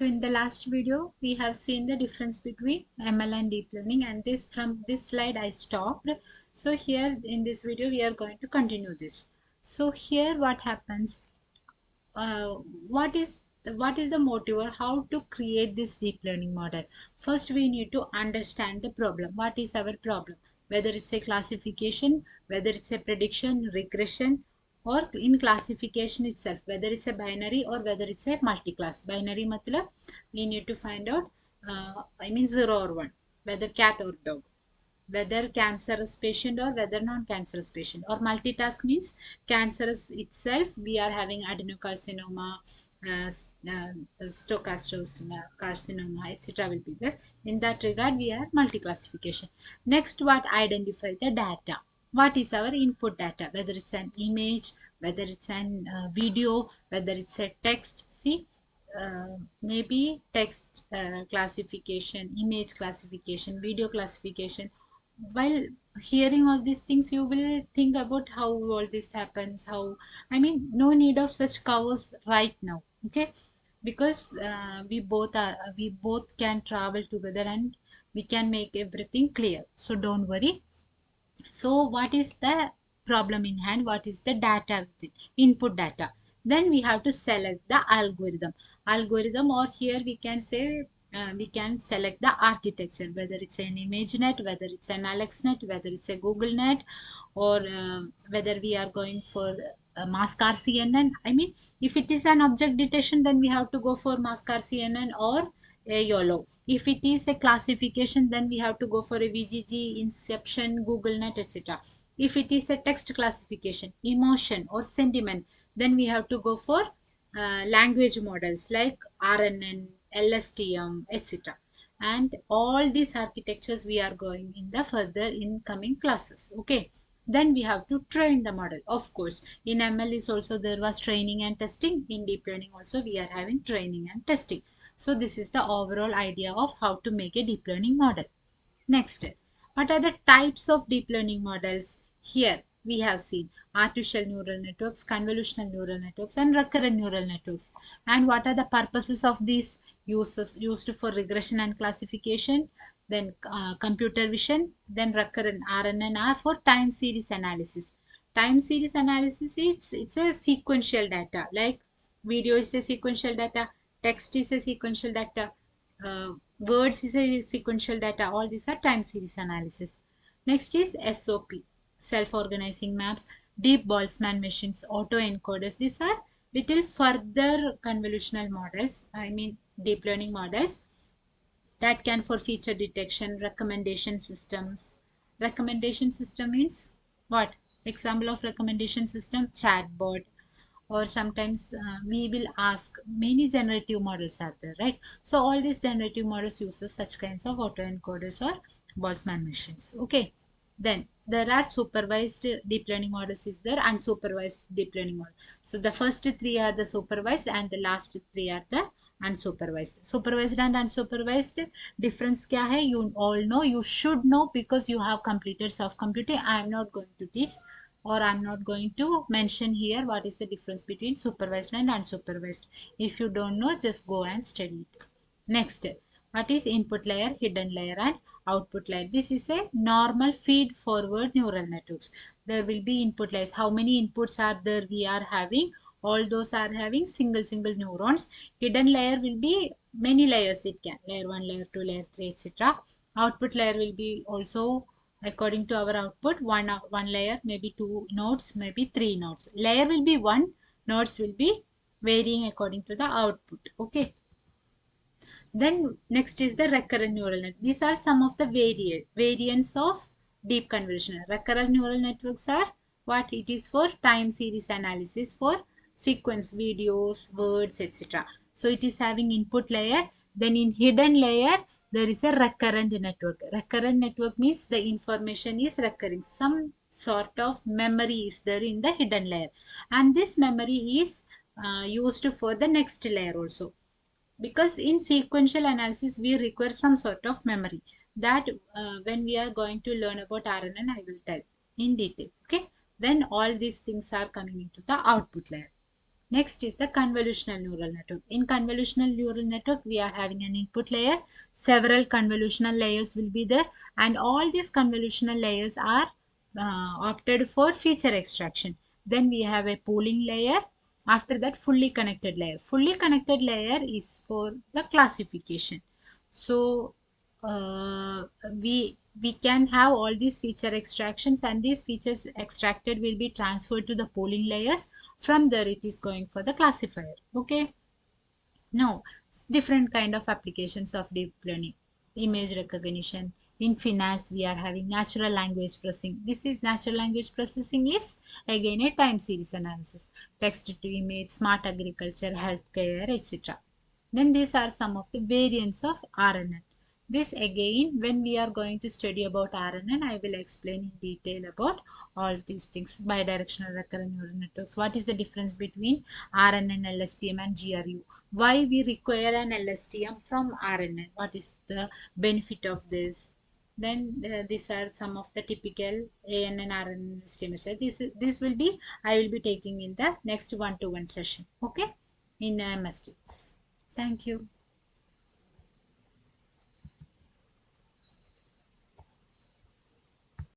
So in the last video, we have seen the difference between ML and deep learning, and from this slide I stopped. So here in this video, we are going to continue this. So here what happens, uh, what is the motive or how to create this deep learning model? First, we need to understand the problem. What is our problem? Whether it's a classification, whether it's a prediction, regression, or in classification itself, whether it's a binary or whether it's a multi-class. Binary matlab, we need to find out, I mean 0 or 1, whether cat or dog, whether cancerous patient or whether non-cancerous patient. Or multitask means cancerous itself, we are having adenocarcinoma, stochastrocarcinoma, carcinoma, etc. will be there. In that regard, we are multi-classification. Next, what identify the data? What is our input data? Whether it's an image, whether it's an video, whether it's a text. See, maybe text classification, image classification, video classification. While hearing all these things, you will think about how all this happens. How, I mean, no need of such covers right now. Okay, because we both can travel together and we can make everything clear. So don't worry. So what is the problem in hand? What is the data, input data? Then we have to select the algorithm, or here we can say, we can select the architecture, whether it's an ImageNet, whether it's an AlexNet, whether it's a GoogleNet, or whether we are going for Mascar CNN. I mean, if it is an object detection, then we have to go for Mascar CNN or a YOLO. If it is a classification, then we have to go for a VGG, Inception, GoogleNet, etc. If it is a text classification, emotion or sentiment, then we have to go for language models like RNN, LSTM, etc. And all these architectures we are going in the further incoming classes. Okay. Then we have to train the model. Of course, in ML is also there was training and testing. In deep learning also we are having training and testing. So this is the overall idea of how to make a deep learning model. Next, what are the types of deep learning models? Here we have seen artificial neural networks, convolutional neural networks, and recurrent neural networks. And what are the purposes of these? Used for regression and classification, then computer vision, then recurrent RNN for time series analysis. Time series analysis, it's a sequential data, like video is a sequential data, text is a sequential data, words is a sequential data. All these are time series analysis. Next is SOP, self-organizing maps, deep Boltzmann machines, autoencoders. These are little further convolutional models, I mean deep learning models, that can for feature detection, recommendation systems. Recommendation system means what? Example of recommendation system, chatbot, or sometimes we will ask, many generative models are there, right? So all these generative models uses such kinds of autoencoders or Boltzmann machines. Okay, then there are supervised deep learning models is there, unsupervised deep learning model. So the first three are the supervised and the last three are the unsupervised. Supervised and unsupervised difference kya hai? You all know, you should know, because you have completed self computing. I am not going to teach, or I'm not going to mention here what is the difference between supervised and unsupervised. If you don't know, just go and study it. Next, what is input layer, hidden layer, and output layer? This is a normal feed forward neural networks. There will be input layers. How many inputs are there we are having? All those are having single neurons. Hidden layer will be many layers. It can layer 1, layer 2, layer 3, etc. Output layer will be also according to our output, one layer, maybe 2 nodes, maybe 3 nodes. Layer will be 1, nodes will be varying according to the output. Okay. Then next is the recurrent neural net. These are some of the variants of deep convolutional. Recurrent neural networks are what? It is for time series analysis for sequence videos, words, etc. So it is having input layer. Then in hidden layer, there is a recurrent network. Recurrent network means the information is recurring. Some sort of memory is there in the hidden layer. And this memory is used for the next layer also, because in sequential analysis we require some sort of memory that when we are going to learn about RNN, I will tell in detail. Okay, then all these things are coming into the output layer. Next is the convolutional neural network. In convolutional neural network, we are having an input layer. Several convolutional layers will be there, and all these convolutional layers are opted for feature extraction. Then we have a pooling layer. After that, fully connected layer. Fully connected layer is for the classification. So uh, we can have all these feature extractions, and these features extracted will be transferred to the pooling layers. From there it is going for the classifier. Okay, now different kind of applications of deep learning. Image recognition. In finance we are having natural language processing. This is natural language processing is again a time series analysis. Text to image, smart agriculture, healthcare, etc. Then these are some of the variants of RNN. This again, when we are going to study about RNN, I will explain in detail about all these things. Bidirectional recurrent neural networks. What is the difference between RNN, LSTM and GRU? Why we require an LSTM from RNN? What is the benefit of this? Then these are some of the typical ANN, RNN, LSTM. This will be, I will be taking in the next one-to-one session. Okay, in MS Teams. Thank you.